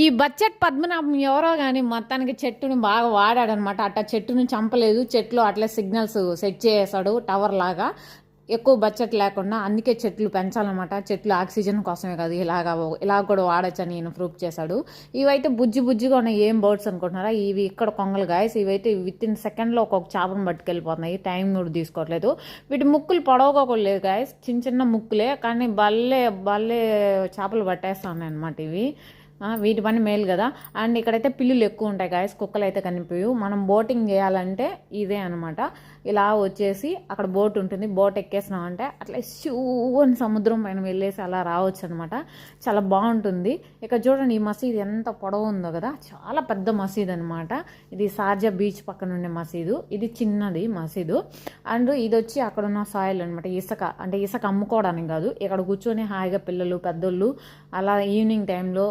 ఈ బడ్జెట్ పద్మనాభం ఎవరో కానీ మొత్తానికి చెట్టుని బాగా వాడాడనమాట. అట్లా చెట్టుని చంపలేదు, చెట్లు అట్లా సిగ్నల్స్ సెట్ చేసాడు టవర్ లాగా, ఎక్కువ బడ్జెట్ లేకుండా. అందుకే చెట్లు పెంచాలన్నమాట. చెట్లు ఆక్సిజన్ కోసమే కాదు, ఇలా కూడా వాడచ్చని ఈయన ప్రూఫ్ చేశాడు. ఇవైతే బుజ్జిగా ఉన్నాయి. ఏం బర్డ్స్ అనుకుంటున్నారా? ఇవి ఇక్కడ కొంగలు గాయస్. ఇవైతే విత్ ఇన్ సెకండ్లో ఒక్కొక్క చేపను పట్టుకెళ్ళిపోతున్నాయి. టైం కూడా తీసుకోవట్లేదు. వీటి ముక్కులు పొడవుగా కూడా లేదు గాయస్, చిన్న ముక్కులే, కానీ భలే చేపలు పట్టేస్తా ఉన్నాయి అనమాట ఇవి. వీటి పని మేలు కదా. అండ్ ఇక్కడైతే పిల్లులు ఎక్కువ ఉంటాయి గాయస్, కుక్కలు అయితే కనిపించవు. మనం బోటింగ్ చేయాలంటే ఇదే అనమాట. ఇలా వచ్చేసి అక్కడ బోట్ ఉంటుంది, బోట్ ఎక్కేసినామంటే అట్లా షూ అని సముద్రం పైన వెళ్ళేసి అలా రావచ్చు అనమాట. చాలా బాగుంటుంది. ఇక్కడ చూడండి ఈ మసీదు ఎంత పొడవు ఉందో కదా, చాలా పెద్ద మసీదు అనమాట. ఇది షార్జా బీచ్ పక్కన ఉండే మసీదు, ఇది చిన్నది మసీదు. అండ్ ఇది వచ్చి అక్కడ ఉన్న సాయిల్ అనమాట, ఇసుక. అంటే ఇసుక అమ్ముకోవడానికి కాదు, ఇక్కడ కూర్చొని హాయిగా పిల్లలు పెద్దోళ్ళు అలా ఈవినింగ్ టైంలో